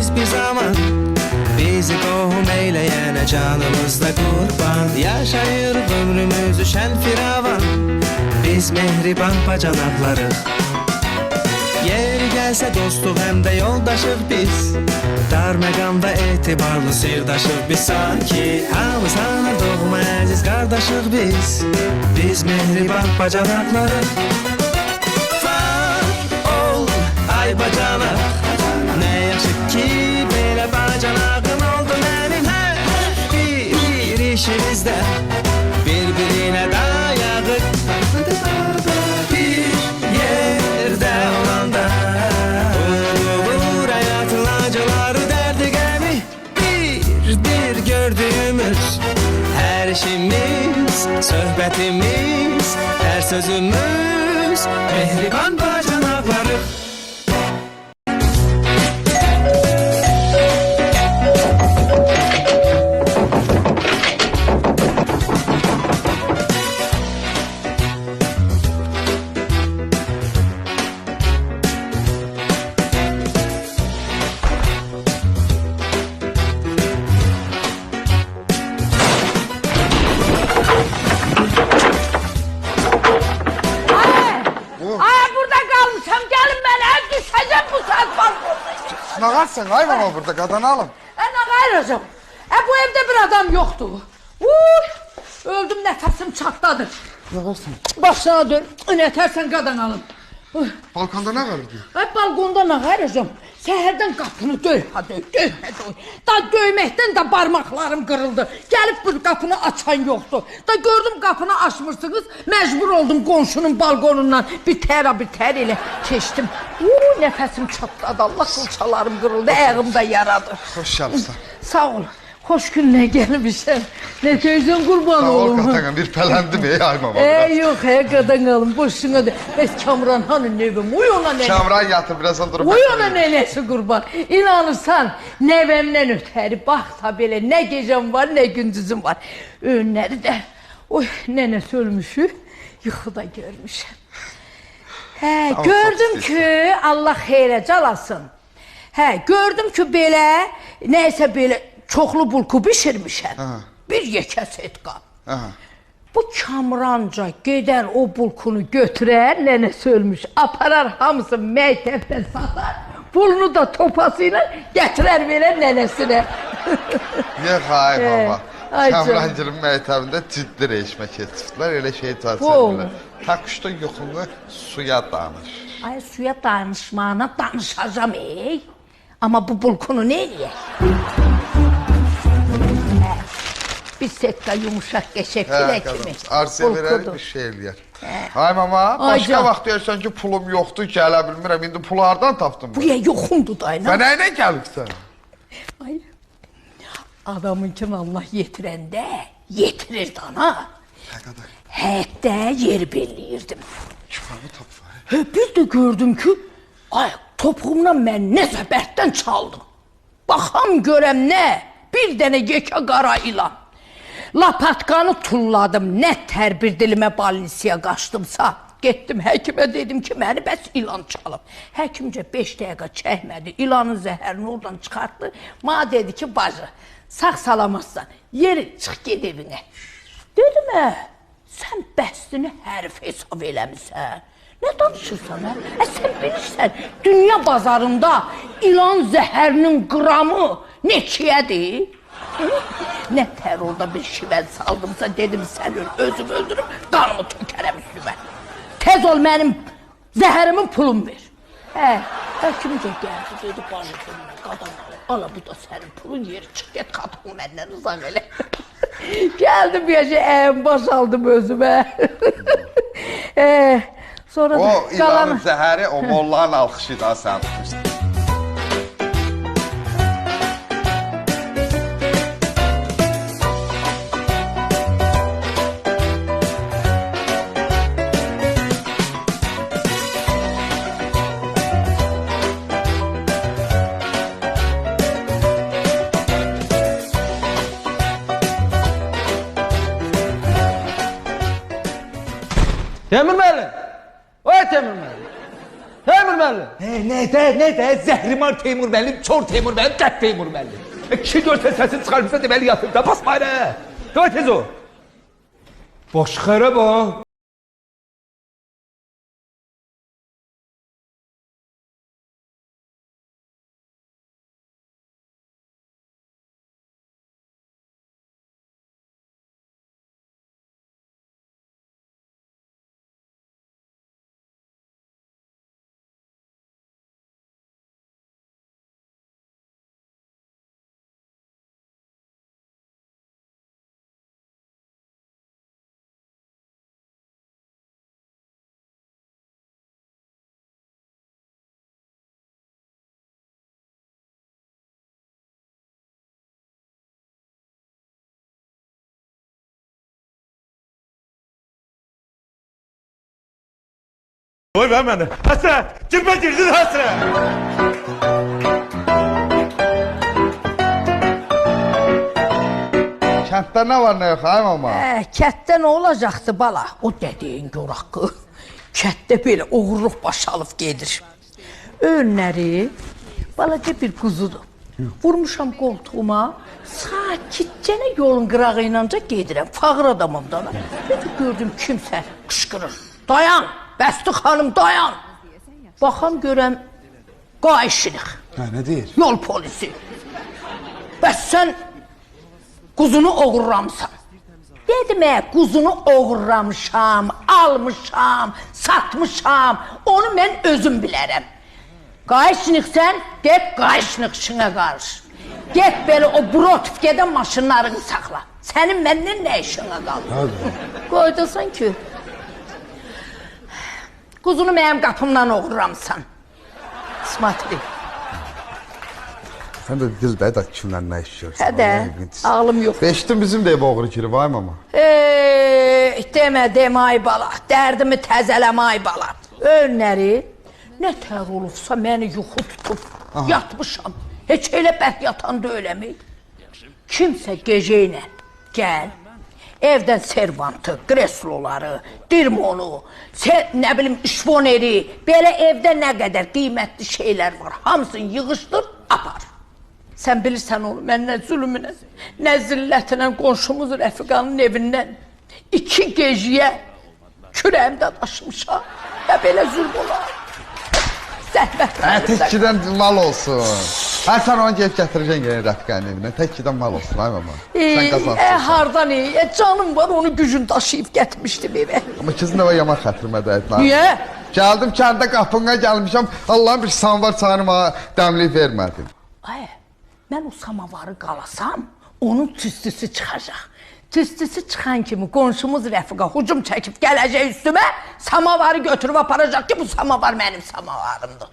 biz bir zaman. Bizi qohum eyləyənə canımızda qurban. Yaşayır ömrümüzü şən firavan. Biz mehriban bacanaqlarıq. Yeri gəlsə dostluq həm də yoldaşıq biz. Dar məqamda etibarlı sirdaşıq biz sanki. Hamı sana doğma əziz qardaşıq biz. Biz mehriban bacanaqlarıq. Var ol ay bacanaq. Nə yaxşı ki belə bacanağın oldu mənim. Hər bir işimizdə bir-birinə dayağıq. Bir yerdə olanda unutulur həyatın acıları, dərdi qəmi. Birdir gördüyümüz hər işimiz, söhbətimiz, hər sözümüz. Mehriban bacanaqlarıq. Nağarsın, ay mama burada, kadını alın. Ne gayrıcım? Bu evde bir adam yoktu. Öldüm, nefesim çatladı. Nağarsın. Başına dön, netersen kadın alın. Balkonda ne var diyor? Balkonda ne gayrıcım? Seherden kapını döy, hadi döy. Da döymekten de parmaklarım kırıldı. Gelip bu kapını açan yoktu. Da gördüm kapını açmışsınız, mecbur oldum komşunun balkonundan bir ter ile geçtim. Nefesim çatladı, Allah kılçalarım kırıldı, ayağım da yaradı. Hoş geldin. Sağ ol. Hoş gününe gelmişsin. Ne teyzen kurban oğlum. Sağ ol kadın, bir pelendim ya ay mama. Yok kadın alım, boşuna de. Kamran hanın nevim, uy ona nenesi. Kamran yatır, birazdan durup. Uy ona nenesi kurban. İnanırsan nevemden öteri bak tabi ne gecem var ne gündüzüm var. Önleri de nenesi ölmüşü yıkıda görmüşüm. Gördüm ki Allah xeyrə calasın. Gördüm ki belə neyse böyle çoxlu bulku bişirmişəm. Bir yekə set qab. Bu Kamranca gedər o bulkunu götürər, nənəsi ölmüş, aparar hamısı məktəbdən satar, pulunu da topasıyla gətirər verər nənəsinə. Yox ay mama. Kamrancının məktəbində ciddi rejimə keçibdilər, elə şey çarçırırlar. Takışda yoxunu suya danış. Ay suya danışmağına danışacağım Ama bu bulkunu ne eləyək? Bir setka yumuşak geçepkilə kimi. Arsiya verərik bir şey eləyər. Ay mama, başqa vaxt deyirsən ki pulum yoxdur, gələ bilmirəm. İndi pulu hardan tapdın? Buraya yoxumdur dayına. Və nəylə gəlibsən? Ay, adamınkın Allah yetirəndə yetirirdi ana. Həyətdə yer belləyirdim. Kifanı tapma. Bir de gördüm ki, ay topuğumla mən nə zəbərtdən çaldım. Baxam görəm nə, bir dənə yekə qara ilan. Lapatkanı tulladım, nə tər bir dilimə balinsiya qaçdımsa. Getdim həkimə dedim ki, məni bəs ilan çalıb. Həkimcə 5 dəqiqə çəkmədi, ilanın zəhərini oradan çıxartdı. Ma dedi ki, bacı, sağ salamazsan, yeri çıx ged evinə. Dedim, sən bəstini hərif hesab eləmişsən. Ne danışırsan sən bilirsən, dünya bazarında ilan zəhərinin qramı neçiyədir? Ne terörda bir şivən saldımsa dedim sən özüm öldürüp qanımı tökərəm üstümə. Tez ol mənim zəhərimin pulum ver. Həkimcə gəldi dedi bacısın, qadan ala bu da sənin pulun yeri çıx get qatın məndən rızaq elə. Gəldim yaşa boşaldım özümə. Sonra o ilanın zəhəri o mollanın alqışı da sən tutmuşsun. Temur müəllim! Oy Temur müəllim! Teymur müəllim. Nədə? Zəhrimar Teymur müəllim, Çor Teymur müəllim, Qət Teymur müəllim. Kişi görsə səsini çıxarmışsa deməli yatır da, basma elə. Dövə tez o. Boş xərab o. Oy ver beni. Hasret! Cimbe girdin hasret! Kənddə nə var, nə yox, ay mama? Kətdə nə olacaqdı bala? O dediyin gör haqqı. Kətdə belə oğurluq başalıb gedir. Önləri balaca bir quzudur. Vurmuşam qoltuğuma, sakitcənə yolun qırağı ilə gedirəm. Fağır adamım da. Gördüm kimsə qışqırır. Dayan! Bəsti xanım dayan! Baxam görəm qayışırıq. Nə deyir? Yol polisi. Bəs sən quzunu oğurlamısan. Dedim quzunu oğurlamışam, almışam, satmışam. Onu mən özüm bilərəm. Qayışınıq sən, get qayışınıq işinə qarış. Get belə o brotif gedən maşınlarını saxla. Sənin məndən nə işinə qalır? Qoydasan ki, quzunu mənim qapımdan oğurlamısan. İsmat Bey. Sən də dildə də kimlə nə iş görsən. Hədə, ağlım yox. Beşdim bizim də ev oğru girib, ay mama. Demə ay bala, dərdimi təzələmə ay bala. Önləri, nə tər olubsa məni yuxu tutub, yatmışam. Heç elə bərk yatan da öləməyib. Kimsə gecə ilə gəl. Evdən servantı, kresloları, dirmonu, nə bilim işponeri, belə evdə nə qədər qiymətli şeylər var, hamısını yığışdır, apar. Sən bilirsən onu, mən nə zülümünə, nə zillətinə qonşumuz Rəfiqanın evindən 2 geciyə kürəyimdə daşımışam, ya belə zülm olar. Zəhmət. Təkkidən mal olsun. Sən onu gelib gətirəcəksən yenə Rəfiqanın evinə, təkkidən mal olsun, ay mama. Sən qazansın. Hardan canım var, onu gücün daşıyıb gətirmişdim evə. Amma kızın da yaman xətrimə dəydi. Niyə? Gəldim kəndə qapına gəlmişəm, Allah'ın bir samvar çayını dəmliyib vermədim. Ay, mən o samavarı qalasam, onun tüstüsü çıxacaq. Tüstüsü çıxan kimi qonşumuz Rəfiqa hücum çəkib gələcək üstümə, samavarı götürüb aparacaq ki, bu samavar mənim samavarımdır.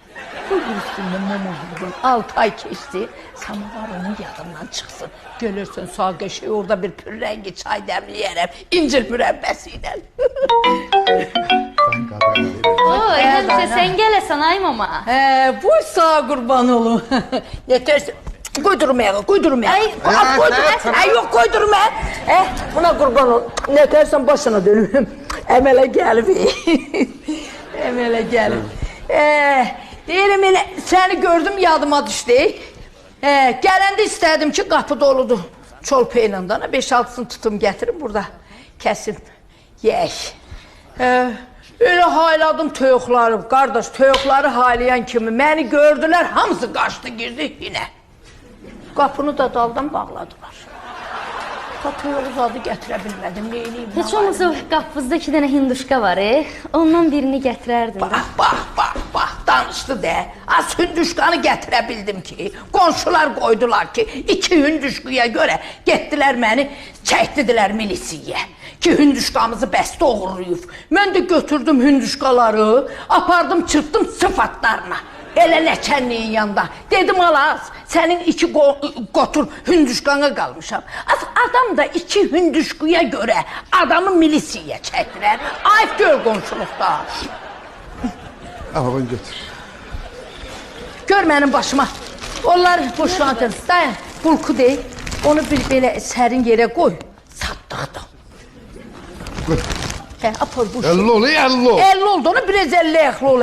Bu üstündə mama vurdum, 6 ay keçdi, samavar onun yadından çıxsın. Gəlirsən sağ qəşəy orada bir pürrəngi çay dəmləyərəm, incir mürəbbəsi ilə. Sen gələsən ay mama. Bu sağ qurban olum. Yetərsin. Koydurmaya. Yok koydurma. Buna kurban ol. Ne dersen başına dönüm. Emele gelip. Emele gelip. Diyelim yine seni gördüm yadıma düştü. Gələndə istədim ki qapı doludur. Çol peynandana 5-6'sını tutum getirin burada. Kesim. Yeyək. Öyle hayladım toyuqları. Qardaş toyuqları haylayan kimi məni gördülər. Hamısı qaçdı girdi yine. Qapını da daldan bağladılar. Toyuq uzadı gətirə bilmədim, neyliyim? Heç olmasa qapınızda 2 dənə hinduşka var, ondan birini gətirərdin. Bax, danışdı də. Az hündüşkanı gətirə bildim ki, qonşular qoydular ki, 2 hündüşküyə görə getdilər məni, çəkdidilər milisiyə. Ki hündüşkamızı bəstə oğurluyub. Mən də götürdüm hündüşkaları, apardım, çırptım sıfatlarına. Elə nəçənliyin yanında. Dedim alaz, sənin 2 qotur hündüşkana qalmışam. Adam da 2 hündüşküyə görə adamı milisiyə çəkdirər. Ayıb gör qonşuluqda. Al, bunu götür. Gör mənim başıma. Onlar boşlandın. Dayan, bulku deyil. Onu bir belə sərin yerə qoy. Satdıqdım. Qoy. Apar bu. 50 ol, 50 ol. 50 oldu, onu biraz 50 yaxlı ol.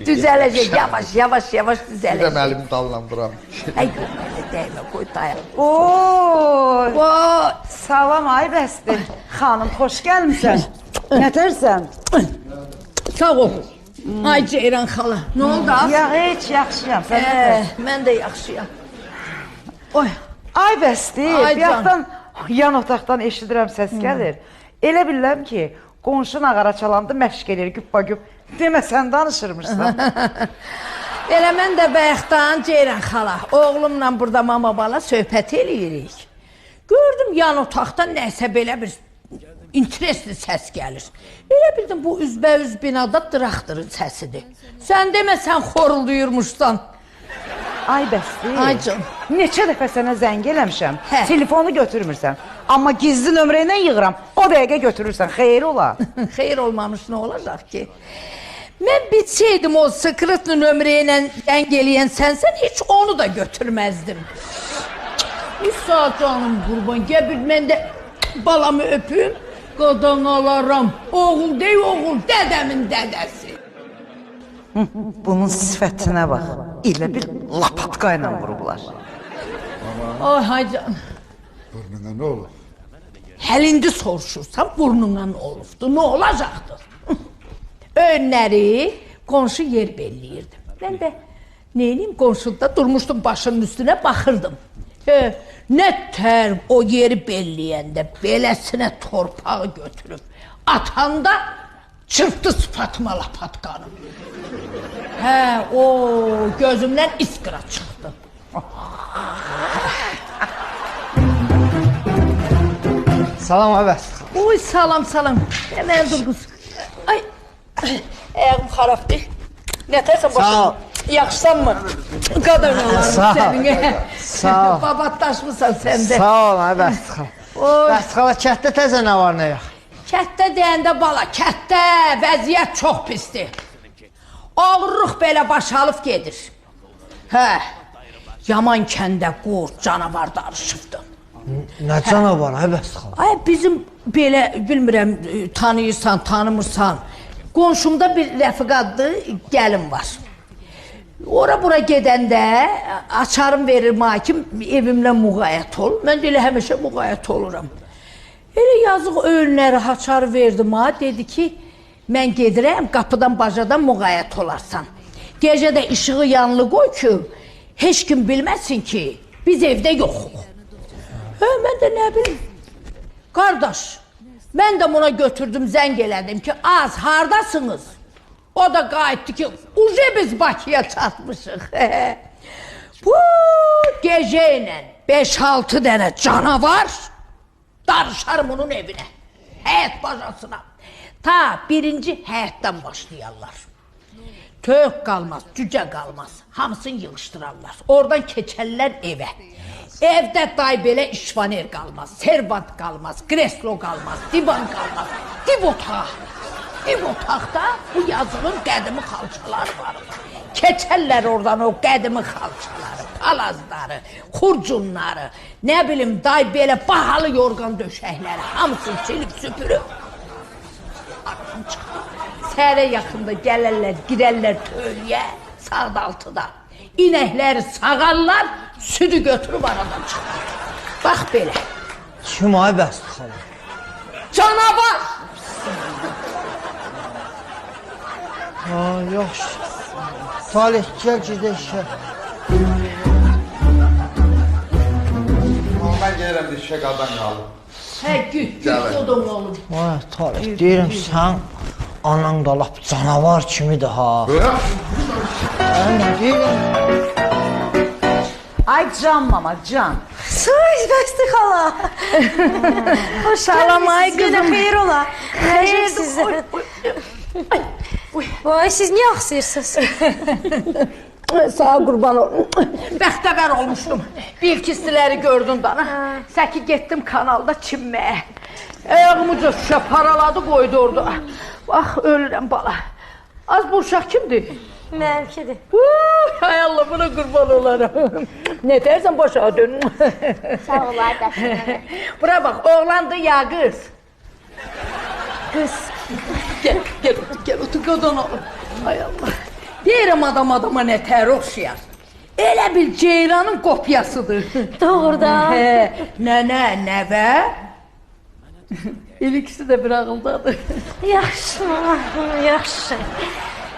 Düzələcək, yavaş Bir də düzələcək. məlimi dallandıram. Ay, dəymə, qoy dayan. Oy, Vay, salam ay bəsdir. Xanım, xoş gəlmisən. Nətərsən? sağ ol. Ay Ceyran xala, nə oldu? Ya heç yaxşıyam. Sən nətər? Mən də yaxşıyam. Oy, Ay bəsdir, Ay bir can. yaxdan yan otaqdan eşidirəm səs gəlir. Elə bilirəm ki, qonşu nağara çalanda məşq eləyir güppagüp. Demə sən danışırmışsan. elə mən də bayaqdan Ceyran xala, oğlumla burada mama bala söhbət eləyirik. Gördüm yan otaqdan nəsə belə bir interesli səs gəlir. Elə bildim bu üzbəüz binada traktörün səsidir. Sən demə sən xorulduyurmuşsan. Ay bəsdir. Ay can. Neçə dəfə sənə zəng eləmişəm. Hə. Telefonu götürmürsən. Amma gizli nömrə ilə yığıram. O dəqiqə götürürsən. Xeyir ola. Xeyir olmamış nə olacaq ki? Mən bitsəydim o sekretli nömrə ilə zəng eləyən sənsən, heç onu da götürməzdim. İsa canım qurban, gəl mən də balamı öpüm, qadan alaram. Oğul dey oğul, dədəmin dədəsi. Bunun sifətinə bax. İlə bir lapatka ilə vurublar. Ay hay can. Burnuna nə olur? Həlindi soruşursan burnuna nə olubdu, nə olacaqdır? Önləri qonşu yer belləyirdim. Mən də neyniyim, qonşuda durmuşdum başımın üstünə baxırdım. Nə tər o yeri belləyəndə beləsinə torpağı götürüb atanda çırpdı sıfatıma lapatkanı. O gözümdən iskra çıxdı. Salam əbəs. Oy salam. Hemen dur kız. Ay. Ayağım xarabdır. Nətərsən başım? Sağ ol. Yaxşısan mı? Qadan alarım Sağ ol. sənin. Sağ ol. Babatlaşmısan sən də. Sağ ol əbəs xala. Oy. Bəs xala kətdə təzə nə var nə yox? Kətdə deyəndə bala, kətdə vəziyyət çox pisdir. Ağırlıq belə başalıb gedir. Yaman kəndə qurd, canavar darışıbdır. Nə canavar əbəs xala? Ay bizim belə bilmirəm tanıyırsan, tanımırsan. Qonşumda bir rəfiqadlı gəlin var. Ora bura gedəndə açarım verir hakim, evimlə müğayət ol. Mən də elə həmişə müğayət oluram. Elə yazıq öğünləri açar verdim ha, dedi ki, mən gedirəm, qapıdan bacadan müğayət olarsan. Gecə də işığı yanılı qoy ki, heç kim bilməsin ki, biz evdə yoxuq. Mən də nə bilim, qardaş, mən də buna götürdüm, zəng elədim ki, az, hardasınız? O da qayıtdı ki, uje biz Bakıya çatmışıq. Bu gecə ilə 5-6 dənə canavar darışarım onun evinə, həyət bacasına. Ta birinci həyətdən başlayarlar. Tök qalmaz, cücə qalmaz, hamısını yığışdırarlar. Oradan keçərlər evə. Evdə day belə işvaner qalmaz, servant qalmaz, kreslo qalmaz, divan qalmaz, div otaq. Div otaqda bu yazının qədimi xalçaları var. Keçərlər oradan o qədimi xalçaları, palazları, xurcunları, nə bilim day belə bahalı yorgan döşəkləri, hamısını silib süpürüb. Aradan çıxır. Səhərə yaxında gələrlər, girərlər tövləyə, sağda altıda. İnəkləri sağarlar, südü götürüb aradan çıxır. Bax belə. Kim əbəs xala? Canavar! Yaxşı. Talih gəl gedək işə. Mən gəlirəm də işə qadan qalım. Güt odun oğlum. Ay Talih, deyirəm sən anan da lap canavar kimidir ha. Nə deyirəm? Ay can mama, can. Say bəsdir xala. Xoş Salam, ay Sizə də qızım. xeyir ola. Xeyir sizə. Vay, siz niyə axsayırsınız? Sağ qurban olun. Bəxtəvər olmuşdum. Bir kistiləri gördün dana. Səki getdim kanalda çimməyə. Ayağımıca şüşə paraladı qoydu orada. Bax ölürəm bala. Az bu uşaq kimdir? Mənimkidir. Hay Allah buna qurban olaram. Ne dersen boşa dön. Sağ ol, ay bəsdir. Bura bax oğlandı ya qız? Kız. Gel otur qadan alım. Ay Allah. Deyirəm adama nətər oxşayar. Elə bil Ceyranın kopyasıdır. Doğrudan. Nənə, nəvə. El ikisi də bir ağıldadır. Yaxşı, yaxşı.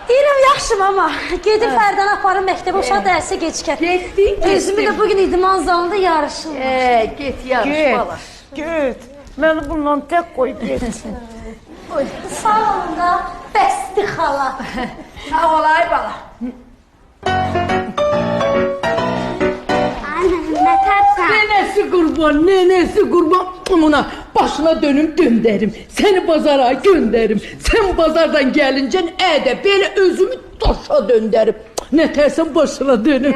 Deyirəm yaxşım amma gedib Fərdanı aparım məktəbə uşaq dərsə gecikər. Getdik. Özümü də bugün idman zalında yarışım var. Get yarış bala. Get. Məni bundan tək qoy get. Sağ olun da bəsdi xala. Sağ olay bala. Nə tərsən? Nenesi qurban. Buna başına dönüm döndərim. Səni bazara göndərim. Sən bazardan gəlincən ədə belə özümü daşa döndərim. Nə tərsən başına dönüm.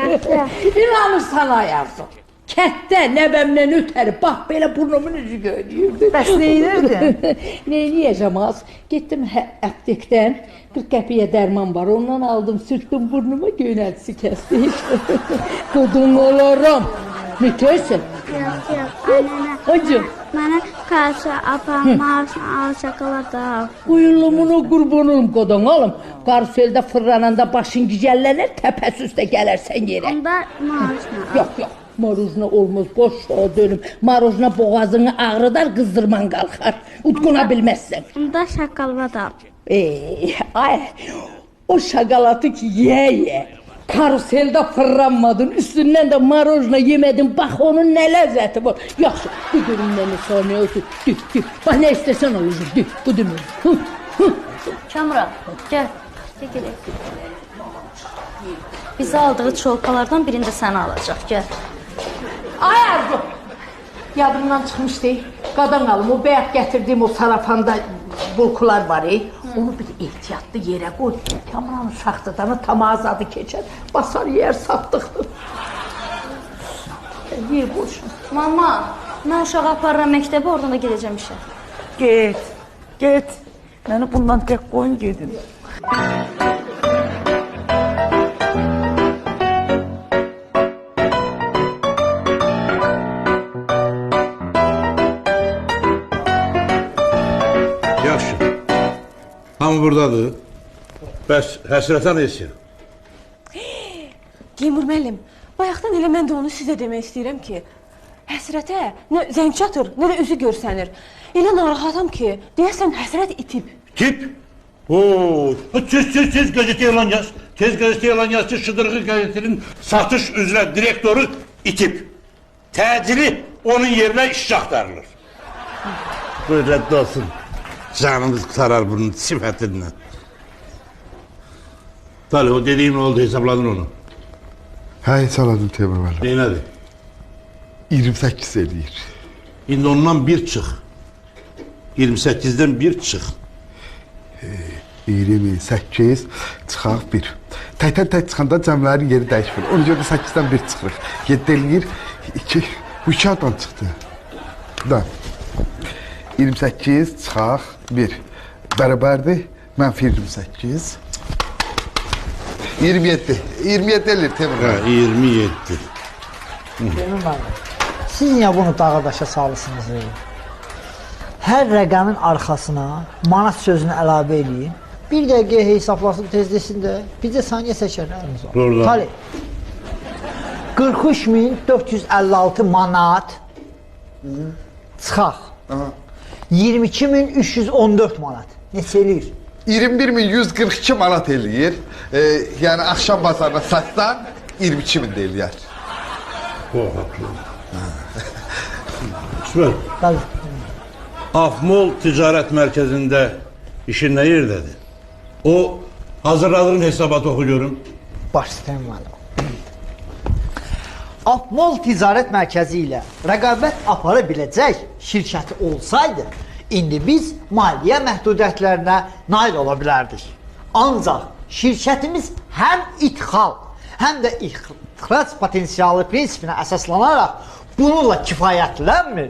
İnanırsan ayarsın. Kətdə nəvəmlə ötəri bax belə burnumun ucu görüyürdü. Bəs neynirdi? Neyniyəcəm az? Getdim aptekdən 40 qəpiyə dərman var. Ondan aldım, sürtdüm burnuma göynəltisi kəsdi. Qudun olaram. Ne tersin? Yok, anne. Hacı. Bana karşı aparmaz, al şokolada. Uyulumunu qurbanım qodan alım. Karuselde fırlananda başın gücəllənir, təpəsi üstə gələrsən yerə. Onda maruzna. Yok. Maruzna olmaz, boş o dönüm. Maruzna boğazını ağrıdar, kızdırman kalkar. Utkuna bilmezsen. Onda şokolada. Ay, o şokolatı ki ye. Karuselde fırlanmadın, üstünden de maruzna yemedin. Bak onun ne lezzeti var. Yaxşı, bu dönümlerini sahneye otur. Dük. Bak ne istesen olur, dük. Bu dönüm. Kamran, gel. Gel. Bize aldığı çolpalardan birini de sənə alacaq, gəl. Ay Arzu! Yadımdan çıxmış deyil. Qadan alım, o bəyək gətirdiyim o sarafanda bulkular var. Onu bir ehtiyatlı yerə qoy. Kamranın şaxtadanı tamazadı keçər. Basar yer satdıqdır. Yer boşun. Mama, mən uşağı aparıram məktəbə, oradan da gedəcəm işə. Get. Məni bundan tək qoyun gedin. Yaxşı. Hamı buradadır. Bəs həsrətə nə istəyir? Teymur müəllim, bayaqdan elə mən də onu sizə demək istəyirəm ki, həsrətə nə zəng çatır, nə də üzü görsənir. Elə narahatam ki, deyəsən həsrət itib. Tip? Tez qəzetə elan yaz. Tez qəzetə elan yaz ki, Şıdırğı qəzetinin satış üzrə direktoru itib. Təcili onun yerinə işçi axtarılır. Buyur, rədd olsun. Canımız qutarar bunun sifətindən. Talih, o dediğin oldu, hesapladın onu. Hə, hesabladım Teymur müəllim. Neynədir? 28 eləyir. İndi ondan bir çıx. 28'den bir çıx. 28 çıxaq 1. Tək çıxanda cəmlərin yeri dəyişmir. Ona görə 8-dən 1 çıxırıq. 7 eləyir 2. Bu 2 adam çıxdı. Da. 28 çıxaq 1. Bərabərdir. Mənfi 28. 27. 27 eləyir Teymur müəllim. 27. Demin müəllim, siz niyə bunu dağa daşa salısınız? Hər rəqəmin arxasına manat sözünü əlavə eləyin. Bir dəqiqə hesablasın tezləsin də bizə saniyə seçərlərimiz var. Doğrudan. Talih. 43.456 manat çıxaq. 22.314 manat. Neçə eləyir? 21.142 manat eləyir. Yəni axşam bazarına satsan 22.000 də eləyər. İsmail, Bəli. Afmol Ticarət Mərkəzində işin nə yerdədir? O hazırladığın hesabatı oxu görüm. Baş sistem müəllim. Afmol Ticarət Mərkəzi ilə rəqabət apara biləcək şirkəti olsaydı, indi biz maliyyə məhdudiyyətlərinə nail ola bilərdik. Ancaq şirkətimiz həm ithal, həm də ixrac potensialı prinsipinə əsaslanaraq bununla kifayətlənmir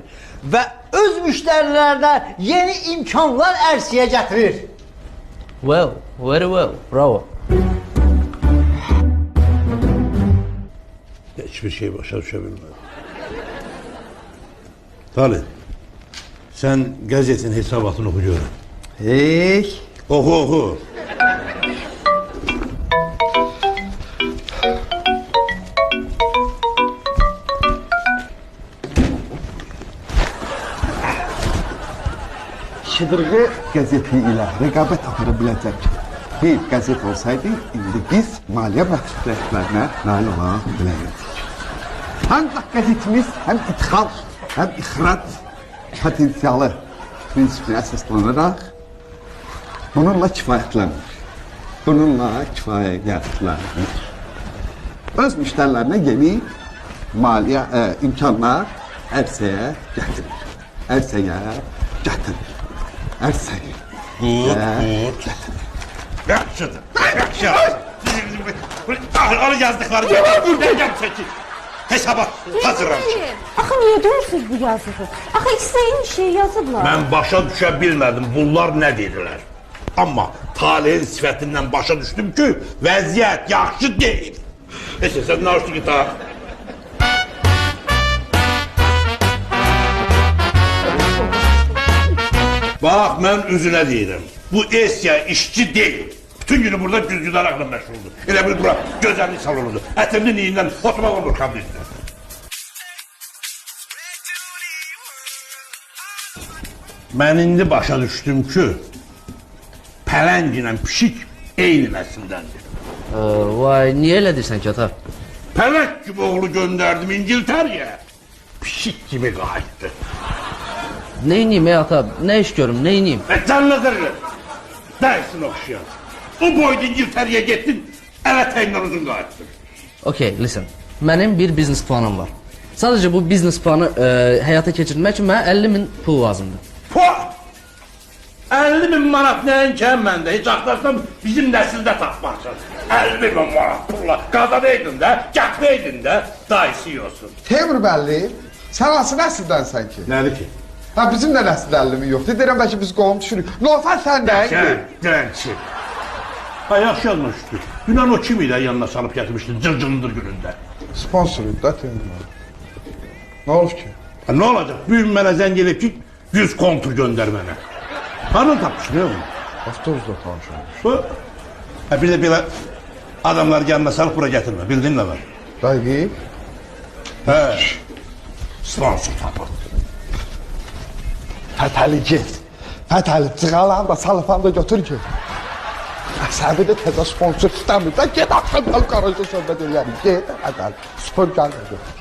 və öz müştərilərinə yeni imkanlar ərsiyə gətirir. Well, very well, bravo. Hiçbir şey başa düşə bilmədim. Talih, sen gazetin hesabatını oku görün. Hey. Oxu, oxu. Şıdırğı qəzeti ilə rəqabət apara biləcək bir qəzet olsaydı, indi biz maliyyə məsuliyyətlərinə nail ola bilərdik. Ancaq qəzetimiz həm ithal, həm ixrac potensialı prinsipinə əsaslanaraq bununla kifayətlənir. Öz müştərilərinə yeni maliyyə imkanlar ərsəyə gətirir. Gut. Yaxşıdır. Yaxşı. Onu yazdıqları buradan gəl çəkil. Hesabat hazırlamışım. Axı niyə durursunuz bu yazığı? Axı istəyin şey yazıblar. Mən başa düşə bilmədim bunlar nə dedilər. Amma talehin sifətindən başa düşdüm ki, vəziyyət yaxşı deyil. Neyse, sən narşı git ha. Bax, mən üzünə deyirəm. Bu Esiya işçi deyil. Bütün günü burada güzgüdaraqla məşğuldur. Elə bir bura gözəllik salonudur. Ətimli niyindən oturmaq olur kabinetdə. Mən indi başa düşdüm ki, pələng ilə pişik eyni nəsildəndir. Vay, niyə elə deyirsən ki, ata? Pələng kimi oğlu göndərdim İngiltərəyə. Pişik kimi qayıtdı. Neyniyim ata, nə iş görüm, neyniyim? Cənnədərlə, dəysin oxşayan. O boyda İngiltərəyə getdin, ələ təyinlə uzun qayıtdın. Okay, listen, mənim bir biznes planım var. Sadəcə bu biznes planı həyata keçirmək üçün mənə 50.000 pul lazımdır. 50.000 manat nəyinkə məndə, heç axtarsam bizim nəsildə tapmaqsan. 50.000 manat pulla, qazanaydın da, gətməydin də, dayısı yoxsun. Teymur bəlli, sən hansı nəsildənsən ki? Nədir ki? Ha, bizim də nəsildə 50.000 yoxdur, deyirəm bəlkə biz qovum düşürük. Loğsan sən nəyin ki? Dənçi. Ha, yaxşı yazmışdı. Dünən o kim ilə yanına salıb gətirmişdi, cırcındır günündə. Sponsoruydu da Teymur. Nə olub ki? Nə olacaq? Büyüm mənə zəng edib ki, 100 kontur göndər mənə. Hardan tapmış, nə oldu? Avtobusda tanışılmış. Bir də belə adamlar gəlmə salıb bura gətirmə, bildin nə var? Dəqiq. Hə, sponsor tapır. Fətəli get. Fətəli cığalan da salıfan da götür ki. Əsəbi də təzə sponsor istəmir. Sən get axşam qalıb qarajda söhbət edərik. Get, Fətəli. Spor gəlmə götür.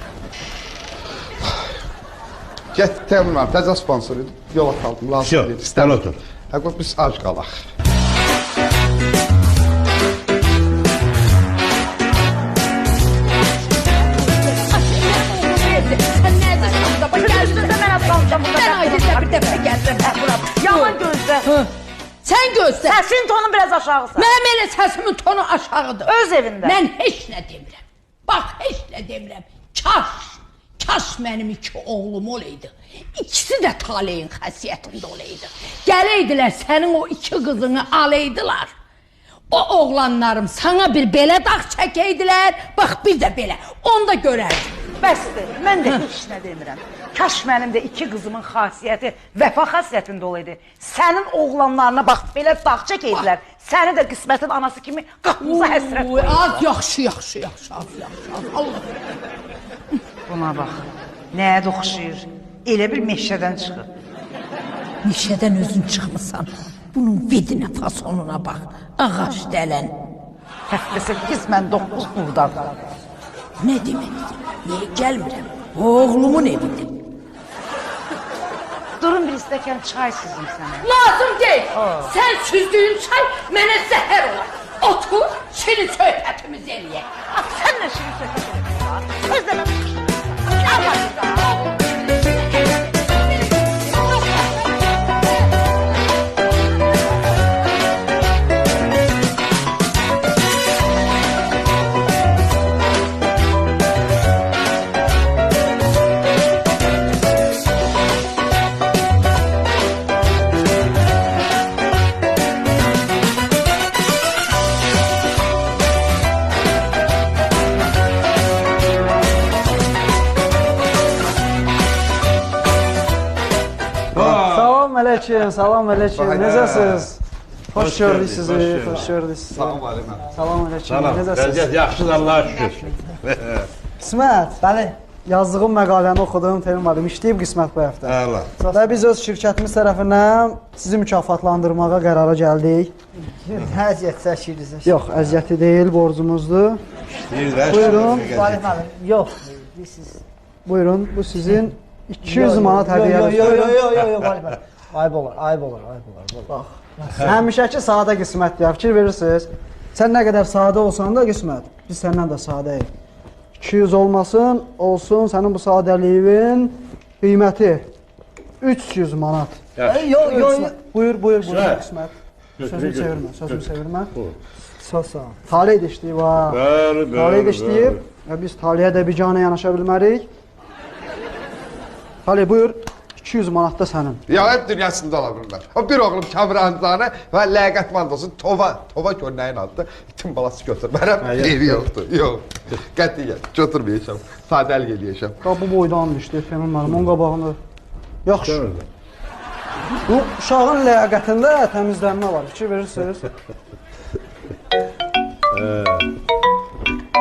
Get, Teymur mənim, təzə sponsor idi. Yola qaldım, lazım deyil. Sən otur. Həqiq, biz ac qalaq. Yalan gözlə. Sən gözlə. Səsin tonu biraz aşağısı. Mənim elə səsimin tonu aşağıdır. Öz evində. Mən heç nə demirəm. Bax, heç nə demirəm. Kaş mənim 2 oğlum olaydı. İkisi də taleyin xəsiyyətində olaydı. Gələydilər sənin o 2 qızını alaydılar. O oğlanlarım sana bir belə dağ çəkəydilər. Bax, bir də belə. Onu da görərdim. Bəsdir, mən də heç nə demirəm. Kaş mənim də 2 qızımın xasiyyəti vəfa xasiyyətində olaydı. Sənin oğlanlarına bax, belə dağ çəkəydilər. Səni də qismətin anası kimi qapımıza həsrət qoyurlar. Az yaxşı. Allah. Buna bax, nəyə də oxşayır? Elə bil meşədən çıxır. Meşədən özün çıxmısan. Bunun vidinə, fasonuna bax. Ağac dələn. Həftəsə 8, mən 9 buradan. Nə deməkdir? Niyə gəlmirəm? Oğlumun evidir. Durun bir stəkan çay süzüm sənə. Lazım deyil. Sən süzdüyün çay mənə zəhər olar. Otur, şirin söhbətimiz eləyək. Sən nə şirin söhbət eləyək? Özləmə çıxışın. Allah'ım. aleyküm, salam aleyküm. Necəsiz? Hoş gördük sizi, hoş gördük sizi. Salam aleyküm. Salam aleyküm. Salam. Necəsiz? Vəziyyət yaxşıdır, Allah'a şükür. Qismət, bəli. Yazdığım məqaləni oxudum, Teymur müəllim. İşləyib Qismət bu həftə. Allah. Və biz öz şirkətimiz tərəfindən sizi mükafatlandırmağa qərara gəldik. Əziyyət çəkirsiniz. Yox, əziyyəti deyil, borcumuzdur. Buyurun. Valih müəllim, yox. Siz Buyurun, bu sizin 200 manat hədiyyədir. Yox, Valih müəllim. Ayıb olar. Bax. Həmişəki sadə Qismətdir, fikir verirsiniz. Sən nə qədər sadə olsan da Qismət, biz səndən də sadəyik. 200 olmasın, olsun sənin bu sadəliyin qiyməti 300 manat. Yox. Buyur Qismət. Sözümü çevirmə. Sağ. Talih də işləyib ha. Talih də işləyib və biz taliyə də biganə yanaşa bilmərik. Talih buyur. 200 manat da sənin. Ya hep dünyasında ola bilmər. O bir oğlum Kamranzanı və ləyaqətmand olsun, tova görnəyin adlı itin balası götürmərəm. Evi yoxdur, yox. Qətiyyən, götürməyəcəm, sadəlik eləyəcəm. Bu boydan işləyib, Teymur müəllim, onun qabağında. Yaxşı. Bu uşağın ləyaqətində təmizlənmə var, fikir verirsiniz.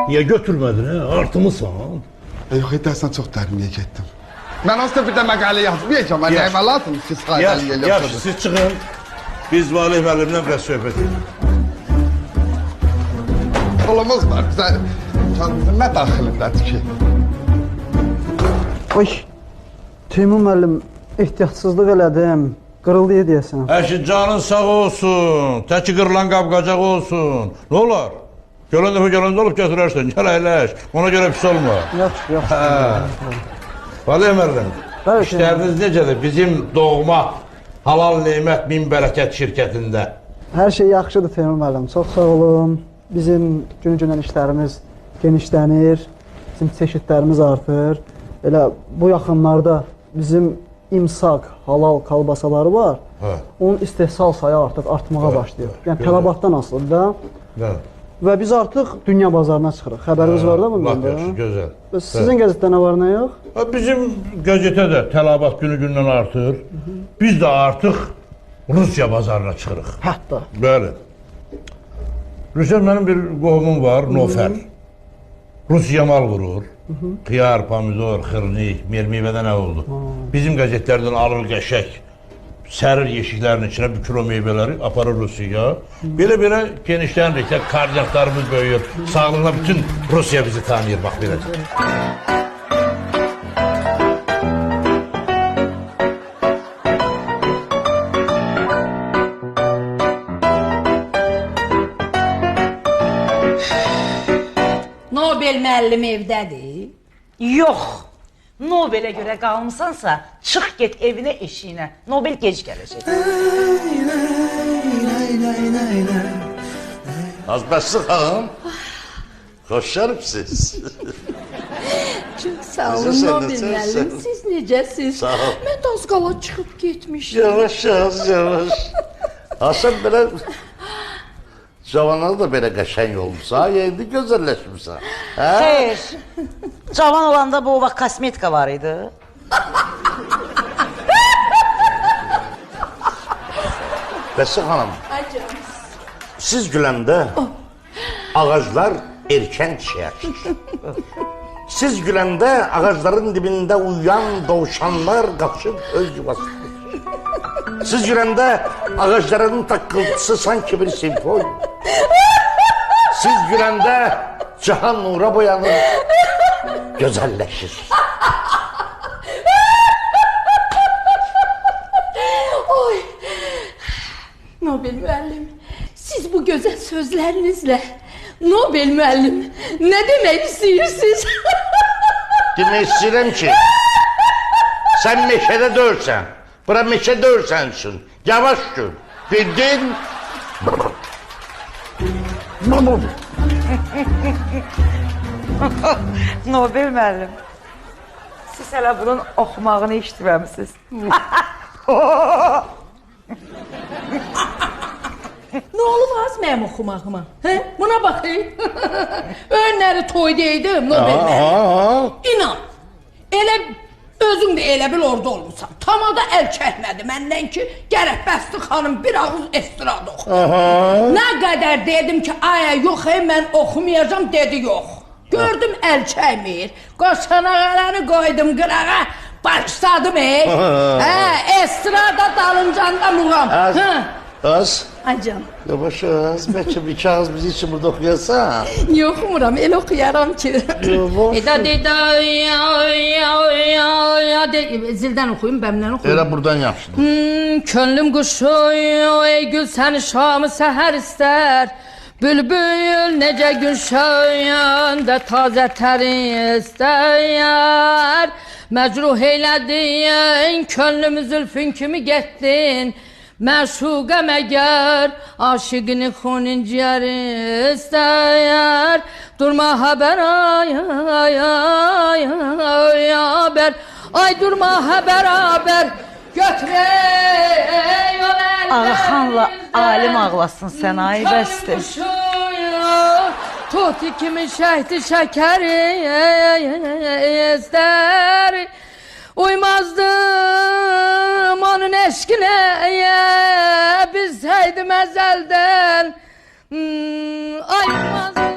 Niyə götürmədin, artımısan? Yox, edərsən çox dərinliyə getdim. Mən aslında bir də məqalə yazmayacağam, mən nəyimə lazım ki, sadəlik eləyəcəm. Yaxşı, siz çıxın. Biz Valih müəllimlə biraz söhbət edelim. Olumuz var, bizə nə daxilindədir ki? Oy, Teymur müəllim, ehtiyatsızlıq elədim, qırıldı deyəsən. Əşi, canın sağ olsun, təki qırılan qab-qacaq olsun. Nə olar? Gələndə olub götürərsən, gəl əyləş, ona görə pis olma. Yaxşı. Valih müəllim, işləriniz necədir? Bizim doğma halal neymət min bərəkət şirkətində. Hər şey yaxşıdır Teymur müəllim, çox sağ olun. Bizim gün-günən işlərimiz genişlənir, bizim çeşidlərimiz artır. Elə bu yaxınlarda bizim imsak halal kalbasaları var. Onun istehsal sayı artıq artmağa başlayır. Yəni tələbatdan asılıdır da. Və biz artıq dünya bazarına çıxırıq. Xəbəriniz var da bundan da? Yaxşı, gözəl. Sizin qəzetdə nə var, nə yox? Bizim qəzetə də tələbat günü-gündən artır. Biz də artıq Rusiya bazarına çıxırıq. Hətta. Bəli. Rusiya mənim bir qohumum var, Nofer. Rusiya mal qurur. Xiyar, pomidor, xırnik, meyvədə nə oldu? Bizim qəzetlərdən alır qəşək. Sərir yeşiklərin içinə bükür o meyvələri, aparır Rusiyaya. Belə genişlənirikdə kardiaklarımız böyüyür. Sağlığına bütün Rusiya bizi tanıyır, bax belə. Nobel müəllim evdədir. Yox. Nobelə görə qalmısansa, çıx get evinə eşiyinə. Nobel gec gələcək. Azbəşli xanım, xoş gəlibsiz. Çox sağ olun Nobel müəllim, siz necəsiz? Sağ ol. Mən də az qala çıxıb getmişdim. Yavaş. Sən belə cavanlar da belə qəşəng olmuşsan, indi gözəlləşmişsən. Xeyr, cavan olanda bu vaxt kosmetika var idi. Bəsi xanım, siz güləndə ağaclar erkən çiçək. Siz güləndə ağacların dibində uyuyan dovşanlar qaçıb öz yuvasıdır. Siz güləndə ağacların takkıltısı sanki bir simfon. Siz güləndə cihan nura boyanır, gözəlləşir. Oy, Nobel müəllim, siz bu gözəl sözlərinizlə Nobel müəllim, nə demək istəyirsiniz? Demək istəyirəm ki, sən meşədə dörsən, bura meşə dörsən üçün, yavaş gör, bildin? Nobel müəllim, siz hələ bunun oxumağını işitməmisiniz. Nə olub az mənim oxumağıma? Buna baxın. Önləri toydaydım Nobel müəllim. İnan, elə Özün də elə bil orada olmusan. Tamada əl çəkmədi məndən ki, gərək Bəsti xanım bir ağız estrada oxu. Nə qədər dedim ki, aya yox, mən oxumayacam, dedi yox. Gördüm əl çəkmir, qoşanağaları qoydum qırağa, başladım estrada dalıncanda muğam. Az. Ay canım. Yavaş az. Belki bir kağıt bizi için burada okuyasan. Yox umuram, el oxuyaram ki. Zildən oxuyum, bəmdən oxuyum. Elə buradan yaxşıdır. Könlüm quşu, ey gül səni şamı səhər istər. Bülbül necə gün şöyəndə tazə tərin istəyər. Məcruh eylədin, könlümü zülfün kimi getdin. Məşuqəm əgər aşıqını xunin ciyəri istəyər. Durma xəbər haber, ay durma xəbər haber, götürey yol əllər. Ağaxanla alim ağlasın sən ay Bəsti. Tuti kimi şəhdi şəkəri istər. Uymazdım onun eşkine, bilseydim ezelden. Aymazdım.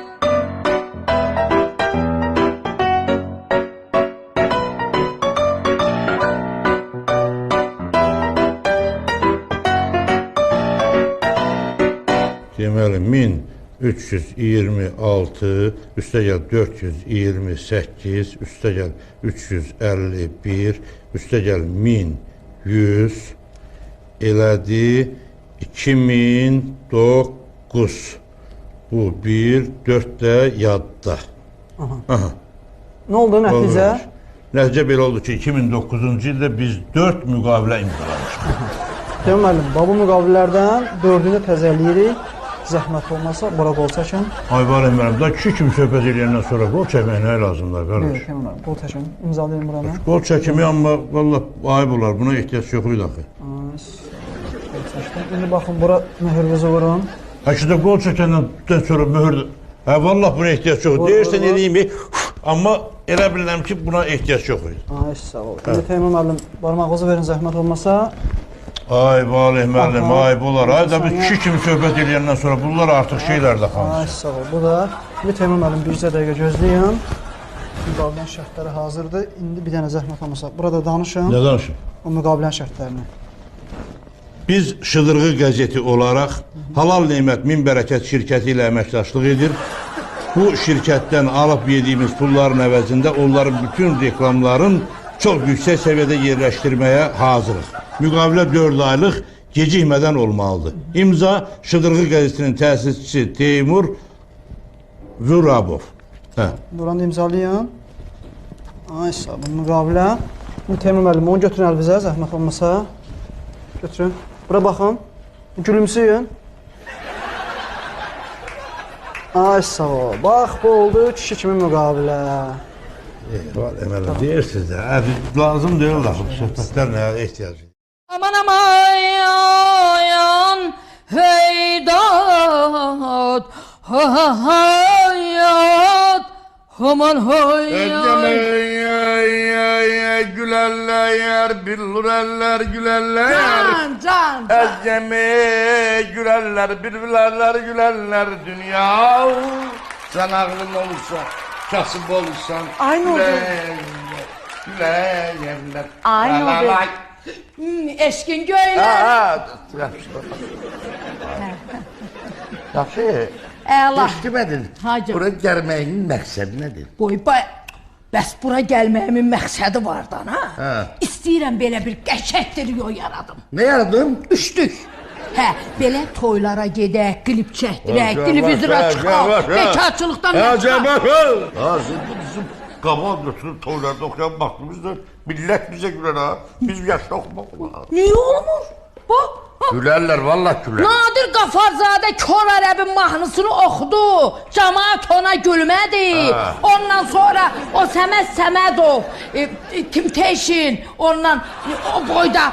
Deməli 1326 üstəgəl 428 üstəgəl 351 üstəgəl 1100 elədi 2009. Bu 4 də yadda. Aha. Nə oldu nəticə? Nəticə belə oldu ki 2009-cu ildə biz 4 müqavilə imzalamışıq. Deyəm müəllim, bu müqavilələrdən 4-ünü təzələyirik. Zəhmət olmasa bura qol çəkin. Ay var əmrəm, da kişi kimi söhbət edəndən sonra qol çəkmək nə lazımdır qardaş? Yox, qol çəkin. İmzalayın buranı. Qol çəkimi amma vallah ayıb olar. Buna ehtiyac yox idi axı. İndi baxın bura möhürünüzü vurun. Həqiqətən qol çəkəndən sonra möhür. Hə vallah buna ehtiyac yox. Deyirsən eləyim, amma elə bilirəm ki buna ehtiyac yox idi. Ay sağ ol. İndi Teymur müəllim barmağınızı verin zəhmət olmasa. Ay Valih müəllim, ayıb olar. Ay da biz kişi kimi söhbət edəndən sonra bunlar artıq şeylərdə qalmış. Ay sağ ol. Bu da bir Teymur müəllim bircə dəqiqə gözləyin. Müqavilənin şərtləri hazırdır. İndi bir dənə zəhmət olmasa burada danışın. Nə danışın? O müqavilənin şərtlərini. Biz Şıdırğı qəzeti olaraq Halal Nemət Min Bərəkət şirkəti ilə əməkdaşlıq edir. Bu şirkətdən alıb yediyimiz pulların əvəzində onların bütün reklamların çox yüksək səviyyədə yerləşdirməyə hazırıq. Müqavilə 4 aylıq gecikmədən olmalıdır. İmza Şıdırğı qəzetinin təsisçisi Teymur Zurabov. Buranı imzalayın. Ay sağ olun, müqavilə. Teymur müəllim, onu götürün əlinizə, zəhmət olmasa. Götürün. Bura baxın. Gülümsüyün. Ay sağ ol. Bax, bu oldu kişi kimi müqavilə. Var, əmələ deyirsiniz də, lazım deyil də, söhbətlər nəyə ehtiyacı? Aman aman, heydat, hayat, aman hayat. Gülərlər, bilürlər, gülərlər. Can. Əzgəmi, gülərlər, bilürlər, gülərlər dünya. Sən ağlın olursa, kasıb olursan. Aynı oldu. Gülərlər. Aynı oldu. Eşkin göylər. Yaxşı. Yaxşı. Əla. Eşitmədin. Hacı. Bura gəlməyinin məqsədi nədir? Bəs bura gəlməyimin məqsədi vardan, ha? İstəyirəm belə bir qəşəng trio yaradım. Nə yaradın? Üçlük. Hə, belə toylara gedək, klip çəkdirək, televizora çıxaq, bekarçılıqdan nə çıxaq. Bizim qabaq götürüb toylarda oxuyan vaxtımızda millət bizə görə ha. Biz yaşda oxumaq olar. Niyə olmur? Bax, Gülərlər, vallahi gülər. Nadir Qafarzadə Kor Ərəbin mahnısını oxudu. Cəmaət ona gülmədi. Ondan sonra o Səməd Səmədov, Temptation, ondan o boyda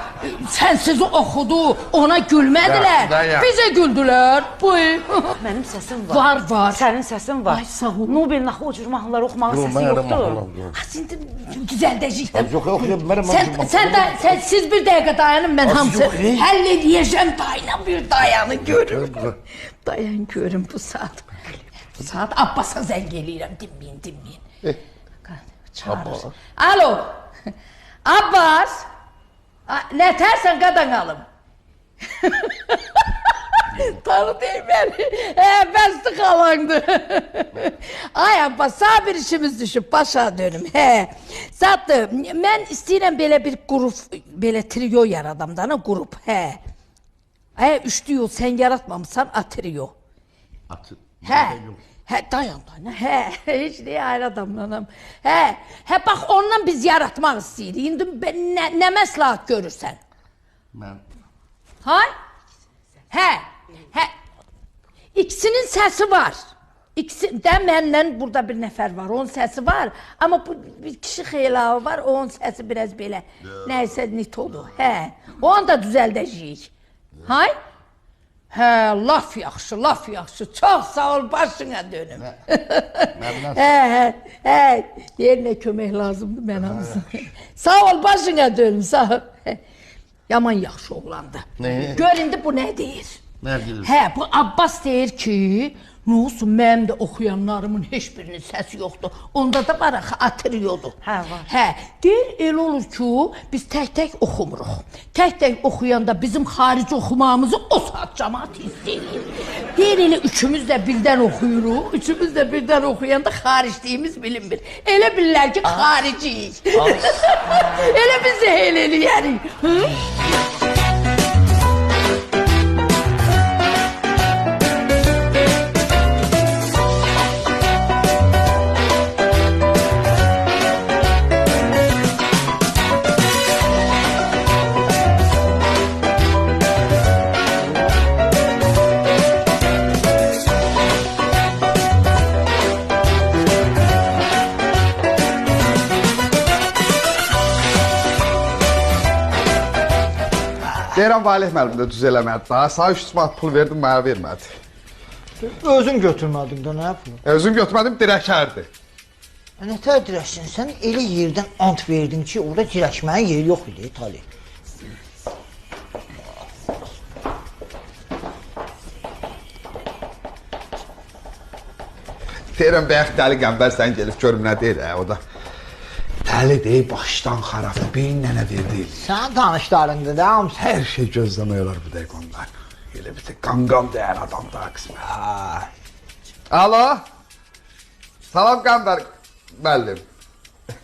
Sənsizi oxudu. Ona gülmədilər. Bizə güldülər. Buyur. Mənim səsim var. Var. Sənin səsin var. Ay sağ ol. Nobelin axı o cür mahnıları oxumağın səsi yoxdur. Şimdi düzəldəcəkdim. Yox, mən Siz bir dəqiqə dayanın, mən hamısı həll edəcəm. Dayanın, bir dayanı görün. Dayan görün bu saat. Bu saat Abbas'a zəng eləyirəm. Dinməyin. Çağırır. Alo. Abbas. Nə tərsən qadan alım? Tanı deyim beni. Bəsti qalandı. Ay Abbas, sağ bir işimiz düşüb, başa dönüm. Zatı, mən istəyirəm belə bir qrup, belə trio yaradamdan, qrup. Üçlü yol, sən yaratmamısan, trio. Dayan. Heç deyə ayrı adamlanam. Bax, ondan biz yaratmaq istəyirik. İndi nə məsləhət görürsən? Mən. İkisinin səsi var. De məndən burada bir nəfər var, onun səsi var. Amma bir kişi xeylağı var, onun səsi biraz belə. Nəysə nitodur. Onu da düzəldəcəyik. Laf yaxşı. Çox sağ ol, başına dönüm. Yerinə kömək lazımdır mən hamısı. Sağ ol, başına dönüm, sağ ol. Yaman yaxşı oğlandı. Gör indi bu nə deyir? Nə deyir? Bu Abbas deyir ki, nə olsun, mənim də oxuyanlarımın heç birinin səsi yoxdur. Onda da var axı, atriyodur. Var. Deyir, elə olur ki, biz tək-tək oxumuruq. Tək-tək oxuyanda bizim xarici oxumağımızı o saat cəmaat istəyir. Deyir, elə üçümüz də birdən oxuyuruq. Üçümüz də birdən oxuyanda xaricliyimiz bilinmir. Elə bilirlər ki, xariciyik. Elə biz də elə eləyərik. Deyirəm, Valih müəllim də düz eləmədi. Daha sağ 300 manat pul verdim, mənə vermədi. Özün götürmədin də, nə yapın? Özüm götürmədim, dirəkərdi. Nətər dirəksin? Sən elə yerdən ant verdin ki, orada dirəkməyin yeri yox idi, Tali. Deyirəm, bəyək dəli qəmbər sən gelib görüm nə deyir, o da. Dəli deyib, başdan xarabı, beyin nənə verdi. Sən tanışlarındır da, hamısı. Hər şey gözləmək olar bu dəqiq onlar. Elə bir tek qanqam deyər adam da qismət. Alo? Salam qəmbər müəllim.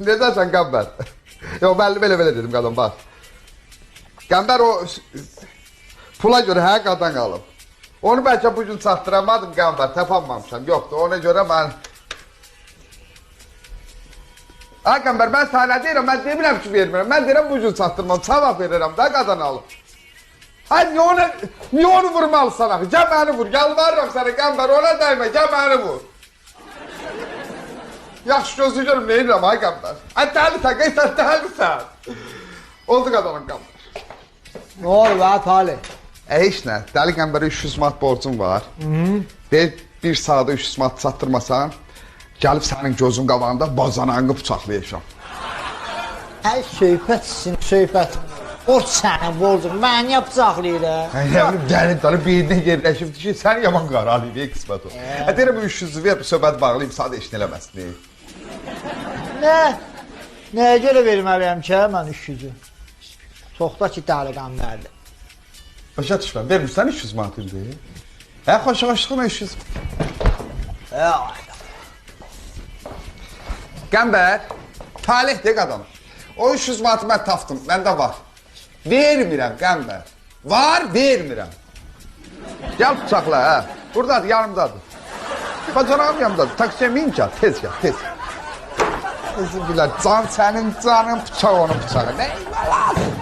Necəsən qəmbər? Yox, müəllim elə-belə dedim qadın, bax. Qəmbər o pula görə qadan qalıb. Onu bəlkə bugün çatdıramadım qəmbər, təpanmamışam. Yoxdur, ona görə mən... Ay qəmbər, mən sənə deyirəm, mən demirəm ki vermirəm. Mən deyirəm bugün çatdırmam, cavab verirəm da qadan alıb. Ay, niyə onu vurmalısan axı? Gəl məni vur, yalvarıram sənə qəmbər, ona dəymə, gəl məni vur. Yaxşı gözlü görüm, nə edirəm ay qəmbər? Ay, dəlisən, qeysən, dəlisən. Oldu qadanım qəmbər. Nə olur be, Tali? Heç nə, dəli qəmbərə 300 manat borcum var. Bir saata 300 manat çatdırmasan, gəlib sənin gözün qabağında bazanağını bıçaqlayacam. Ay, söhbətsin, söhbət. Borc sənin borcun, mən niyə bıçaqlayır? Gəlib dəli beyninə yerləşibdir ki, sən yaman qaralıydı, qismət o. Deyirəm, 300-ü ver, söhbət bağlayıb, sadə işin eləməsin. Nəyə görə verməliyəm ki, mən 300-ü? Çoxda ki, dəli qəmbərdir. Başa düşməm, vermirsən 300 manat ildi? Xoşaşlığına 300 manat. Qəmbər, talihdir qadam. O 300 manatı mən tapdım, məndə var. Vermirəm qəmbər. Var, vermirəm. Gəl bıçaqla, buradadır, yanımdadır. Bacanağım yanımdadır, taksiyə min gəl, tez gəl, tez. Özür bilər, can sənin canın, bıçaq onun bıçağı. Nə lazım?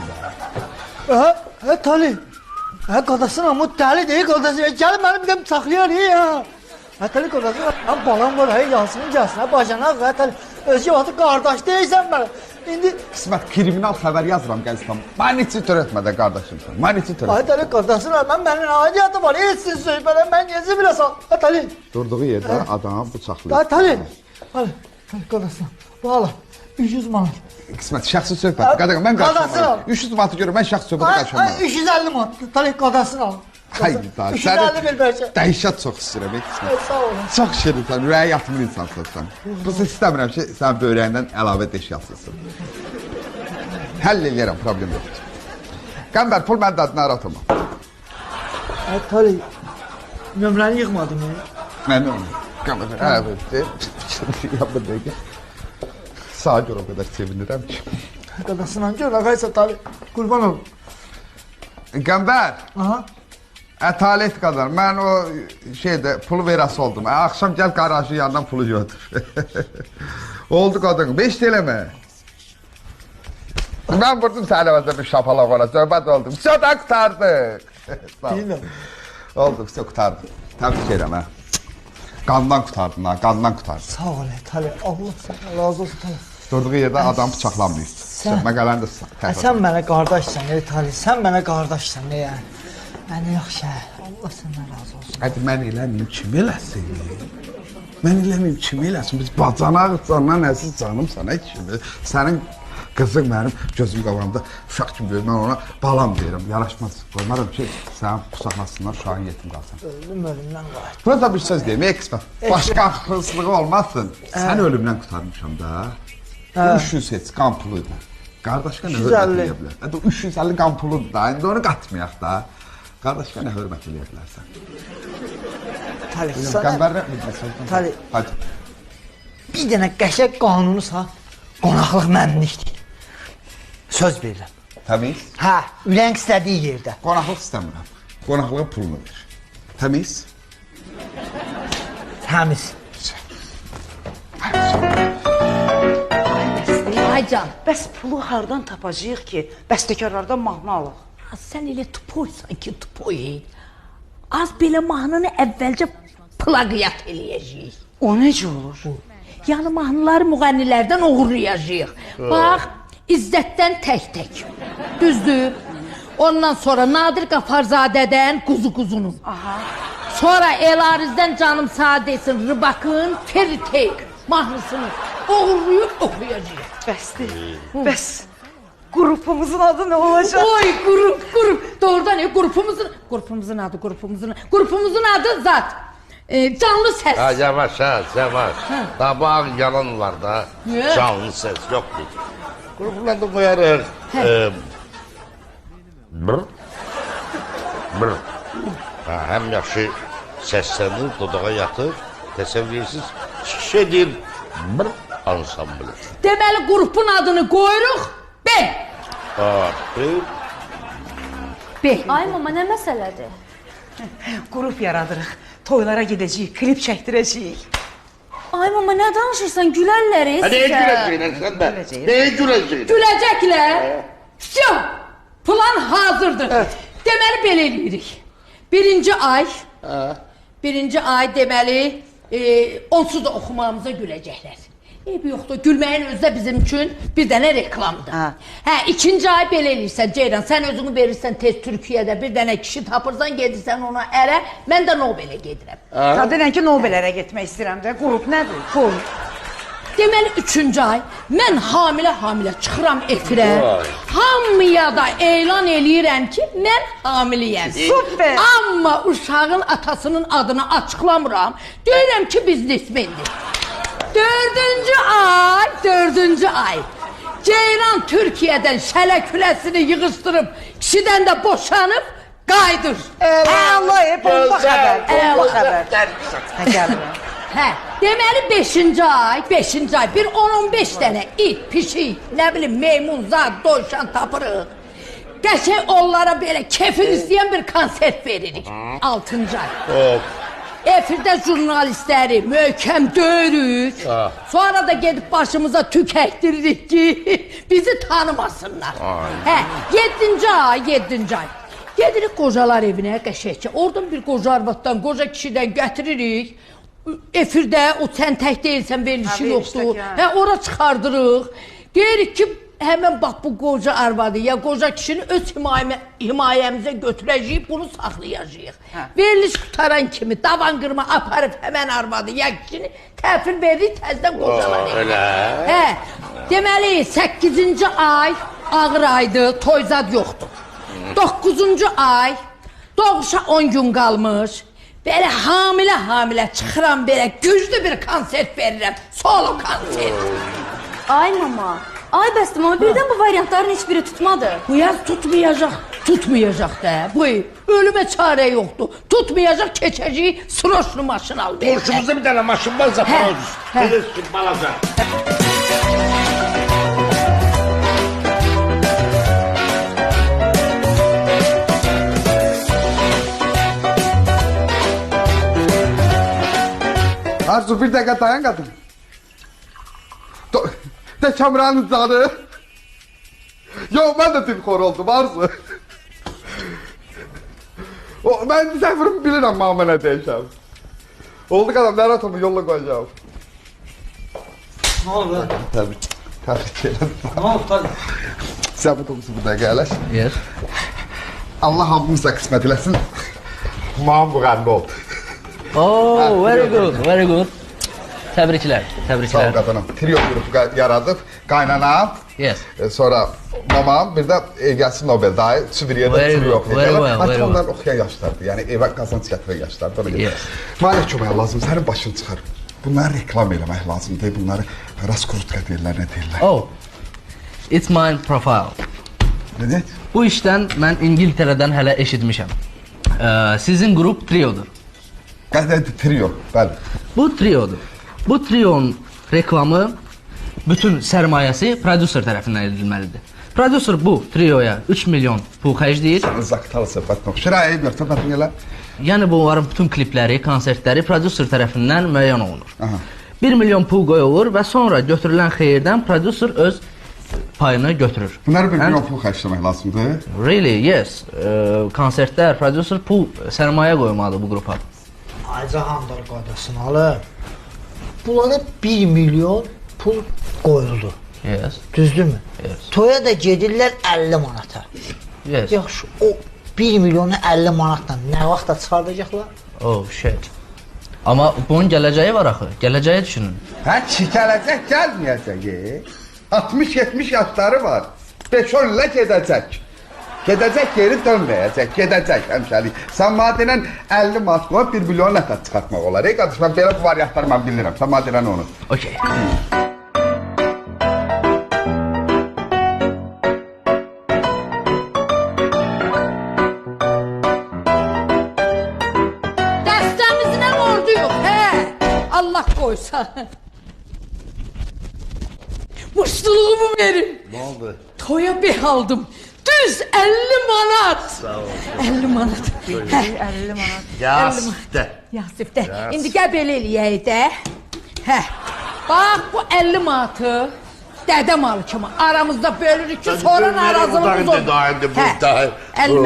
Tali, Ha qadasına mı dəli deyil qadasına. Gəl məni bir də saxlayar ya. Hətəli qadasına. Ha balam var, hey yansın gəlsin. Ha bacanaq hətəli. Özgə vaxtı qardaş deyilsən mənə. İndi Qismət kriminal xəbər yazıram gəzsəm. Məni heç törətmədə qardaşımsan. Məni heç törətmədə. Hətəli qadasına mənim aidiyyatım var. Heç siz söyləmən mən necə biləsən. Hətəli. Durduğu yerdə adam bıçaqlayır. Hətəli. Hadi qadasına. Bağla. 300 manat. Qismət şəxsi söhbət. Qadın mən qarşılamayım. 300 manatı görürəm mən şəxsi söhbətə qarşılamayım. 350 manat. Hətəli qadasına al. Hayır daha. 350 bir bəlkə. Dəhşət çox istəyirəm Qismət. Sağ olun. Çox şirinsən, ürəyə yatımlı insansın sən. Bu istəmirəm ki, sən böyrəyindən əlavə deş yazılsın. Həll eləyərəm, problem yoxdur. Qəmbər, pul məndə adına aratılma. Hətəli. Nömrəni yığmadım ya. Mən onu. Qəmbər, yapma dəqiqə. Sağa görə o qədər sevinirəm ki. Qadasına gör, ağaysa Hətəli. Qurban olum. Qəmbər. Aha. Ətalət qadar. Mən o pulu verəsi oldum. Axşam gəl qarajın yanından pulu götür. Oldu qadın. 5 eləmə. Mən vurdum səni əvəzdə bir şapalaq ona. Söhbət oldum. Söhbət qutardıq. Oldu, qutardıq. Təbrik edirəm, hə. Qandan qutardın, ha. Qandan qutardın. Sağ ol Hətəli. Allah sənə razı olsun Hətəli. Durduğu yerdə adam bıçaqlanmayıb. Məqələni də sən mənə qardaşsan Hətəli. Sən mənə qardaşsan, nə yəni? Məni yaxşı, Allah səndən razı olsun. Hadi mən eləməyim, kim eləsin? Mən eləməyim, kim eləsin? Biz bacanaq candan əziz canım sənə kimi. Sənin qızın mənim gözüm qabağımda uşaq kimi böyür. Mən ona balam deyirəm, yaraşmaz. Qoymaram ki, sən qusaqlasınlar, uşağın yetim qalsın. Ölümdən qayıt. Burada bir söz deyim, Qismət. Başqa hırslığı olmasın. Sən ölümdən qurtarmışam da. 300 heç qan puluydu. Qardaşqa nə hörmət eləyə bilər? 350 qan puludur da, indi onu qatmayaq da. Qardaşqa nə hörmət eləyə bilərsən? Tali, bir dənə qəşəng qanunusa, qonaqlıq məmnunlikdir. Söz verirəm. Təmiz? Hə, ürəng istədiyi yerdə. Qonaqlıq istəmirəm. Qonaqlığın pulunu ver. Təmiz? Təmiz. Aycan, bəs pulu hardan tapacağıq ki, bəstəkarlardan mahnı alaq? Sən elə tupoysan ki, tupoy. Az belə mahnını əvvəlcə plaqiyat eləyəcəyik. O necə olur? Yəni mahnıları müğənnilərdən uğurlayacağıq. Bax, İzzətdən tək-tək. Düzdür? Ondan sonra Nadir Qafarzadədən Quzu-Quzunun. Sonra Elarizdən Canım Sadəsin Rıbakın Fairy Tale mahnısını uğurlayıb oxuyacağıq. Bəsdir. Bəs qrupumuzun adı nə olacaq? Oy, qrup. Doğrudan qrupumuzun adı zat. Canlı səs. Ha, yavaş. Daha bu ağ yalan var da. Canlı səs yoxdur. Qrupun adı qoyarıq. Brr. Həm yaxşı səslənir, dodağa yatır. Təsəvvürsüz şişədir. Brr. Ansamblı. Deməli qrupun adını qoyuruq. B. Ay mama, nə məsələdir? Qrup yaradırıq. Toylara gedəcəyik, klip çəkdirəcəyik. Ay mama, nə danışırsan? Gülərlər sizə. Nəyə güləcəklər sən də? Nəyə güləcəklər? Güləcəklər. Plan hazırdır. Deməli belə eləyirik. Birinci ay deməli onsuz da oxumağımıza güləcəklər. Eybi yoxdur, gülməyin özü də bizim üçün bir dənə reklamdır. İkinci ay belə eləyirsən Ceyran, sən özünü verirsən tez Türkiyədə bir dənə kişi tapırsan, gedirsən ona ərə, mən də Nobelə gedirəm. Denən ki, Nobelərə getmək istəyirəm də, qrup nədir? Pul. Deməli, üçüncü ay, mən hamilə çıxıram efirə, hamıya da elan eləyirəm ki, mən hamiliyəm. Super! Amma uşağın atasının adını açıqlamıram, deyirəm ki, biznesmendir. Dördüncü ay, Ceyran Türkiyədən şələ küləsini yığışdırıb, kişidən də boşanıb, qaydır. Allah, bomba xəbər. Deməli 5-ci ay, bir 10-15 dənə it, pişik, nə bilim, meymun, zad, doyşan tapırıq. Qəşəng onlara belə kefin istəyən bir konsert veririk. 6-cı ay. Efirdə jurnalistləri möhkəm döyürük. Sonra da gedib başımıza tükəkdiririk ki, bizi tanımasınlar. 7-ci ay. Gedirik qocalar evinə qəşəkcə. Oradan bir qoca arvaddan, qoca kişidən gətiririk. Efirdə o sən tək deyilsən, verilişi yoxdur. Ora çıxardırıq. Deyirik ki, həmən bax bu qoca arvadı ya qoca kişini öz himayəmizə götürəcəyik, bunu saxlayacağıq. Veriliş qutaran kimi davan qırma aparıb həmən arvadı ya kişini təhvil verdik təzdən qocalar evinə. Deməli, 8-ci ay ağır aydı, toyzad yoxdur. 9-cu ay, doğuşa 10 gün qalmış. Belə hamilə çıxıram, belə güclü bir konsert verirəm. Solo konsert. Ay mama, ay bəsdim ama birdən bu variantların heç biri tutmadı. Bu yaz tutmayacaq da. Bu ölümə çarə yoxdur. Tutmayacaq, keçəcəyik, sroşlu maşın al. Borçumuzda bir dənə maşın var, zaporozuz. Bilirsin, balaca. Arzu, bir dəqiqə dayan qadın. De Kamranın canı. Yox, mən də dilxor oldum, Arzu. Mən zəfirimi bilirəm, mənə deyişəm. Oldu qadam, nərət olma, yolla qoyacağım. Ne oldu? Təbrik edirəm. Ne oldu? Sən bu topusu bu dəqiqə ələş. Yes. Allah hamımıza qismət eləsin. Mənim bu qəndi oldu. Oh, very good. Təbriklər. Sağ ol qadınım. Trio qrupu yaradıb, qaynanam. Yes. Sonra mamam, bir də Elgəsi Nobel dayı, Sübiriyədə trio oxuyacaqlar. Artıq onlar oxuyan yaşlardır, yəni evə qazanc gətirən yaşlardır. Mənə kömək lazım, sənin başını çıxar. Bunları reklam eləmək lazımdır, bunları raskrutka deyirlər, nə deyirlər? Oh, it's my profile. Nə? Bu işdən mən İngiltərədən hələ eşitmişəm. Sizin qrup triodur. Qəzədi trio, bəli. Bu triodur. Bu trionun reklamı bütün sərmayəsi prodüser tərəfindən edilməlidir. Prodüser bu trioya 3 milyon pul xərcləyir. Zaktalı söhbət yox. Şirayət bir söhbətin elə. Yəni bunların bütün klipləri, konsertləri prodüser tərəfindən müəyyən olunur. 1 milyon pul qoyulur və sonra götürülən xeyirdən prodüser öz payını götürür. Bunları 1 milyon pul xərcləmək lazımdır. Really, yes. Konsertlər, prodüser pul, sərmayə qoymalıdır bu qrupa. Ayca Handar qadasını alıb. Bunlara 1 milyon pul qoyuldu. Yes. Düzdürmü? Yes. Toya da gedirlər 50 manata. Yes. Yaxşı, o 1 milyonu 50 manatla nə vaxta çıxardacaqlar? Oh, shit. Amma bunun gələcəyi var axı. Gələcəyi düşünün. Hə, gələcək gəlməyəcək. 60-70 yaşları var. 5-10 ilə gedəcək. Gedəcək geri dönməyəcək, gedəcək həmşəlik. Sən madinən 50 manat qoyub 1 milyon nəfər çıxartmaq olar. Ey qardaş, mən belə bu variantları mən bilirəm. Sən madinən onu. Okey. Dəstəmizlə ordu yox, Allah qoysa. Muştuluğumu verin. Ne oldu? Toya bir aldım. Düz 50 manat. Sağ ol. 50 manat. 50 manat. Yasif'te. Yasif'te. İndi gəl belə eləyək də. Bax bu 50 manatı dədə malı kimi aramızda bölürük ki, sonra narazılığımız olur. Burada 50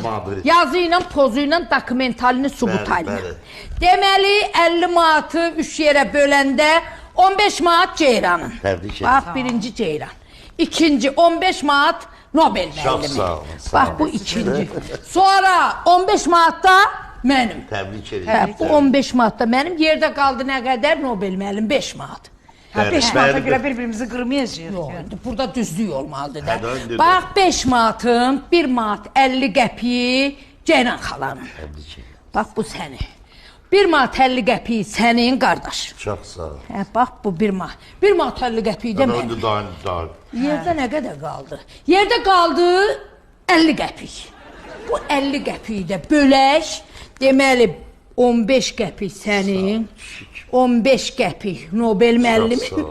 manatı. Yazı ilə, pozu ilə, dokumentalini, subutayla. Deməli 50 manatı 3 yerə böləndə 15 manat Ceyranın. Təbrik Bax birinci Ceyran. İkinci 15 manat Nobel müəllimi. Çox sağ olun. Bax bu ikinci. Sonra 15 manat da mənim. Təbrik edirəm. Bu 15 manat da mənim. Yerdə qaldı nə qədər Nobel müəllim 5 manat. 5 manata görə bir-birimizi qırmayacağıq. Yox, burada düzlük olmalıdır da. Bax 5 manatın 1 manat 50 qəpiyi Ceyran xalanın. Bax bu sənin. 1 manat 50 qəpiyi sənin qardaş. Çox sağ ol. Bax bu 1 manat. 1 manat 50 qəpiyi də mənim. Yerdə nə qədər qaldı? Yerdə qaldı 50 qəpik. Bu 50 qəpiyi də bölək. Deməli 15 qəpik sənin. 15 qəpik Nobel müəllimin.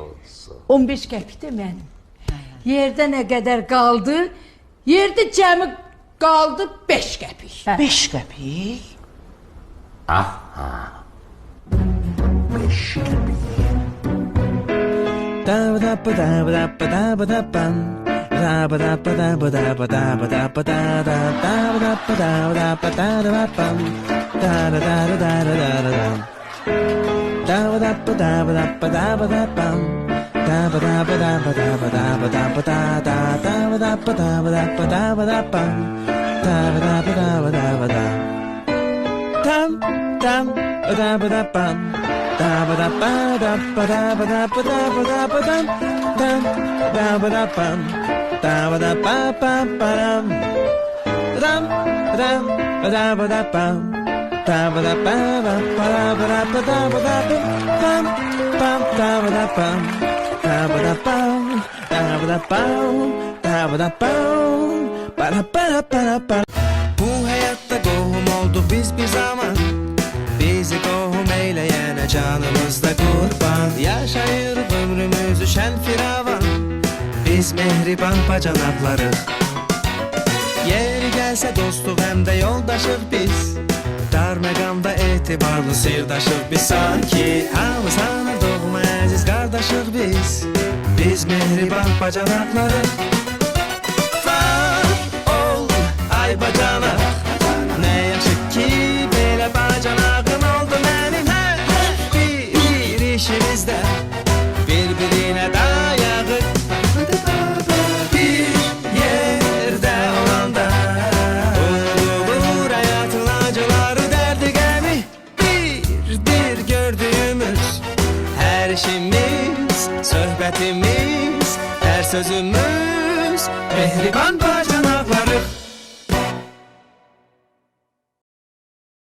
15 qəpik də mənim. Yerdə nə qədər qaldı? Yerdə cəmi qaldı 5 qəpik. 5 qəpik? Aha. 5 qəpik. Bu hayatta qohum oldu biz bir zaman. Bizi qohum eyləyənə canımızda qurban. Yaşayırıq ömrümüzü şən firavan. Biz mehriban bacanaqlarıq. Yeri gəlsə dostluq həm də yoldaşıq biz. Dar məqamda etibarlı sirdaşıq biz. Sanki hamı sana doğma əziz qardaşıq biz. Biz mehriban bacanaqlarıq. Var ol ay bacanaq. Nə yaxşı ki belə bacanağım oldu mənim. Hər bir işimizdə bir-birinə dayağıq. Bir yerdə olanda olur həyatın acıları, dərdi qəmi. Bir gördüyümüz hər işimiz, söhbətimiz, hər sözümüz mehriban bacanaq.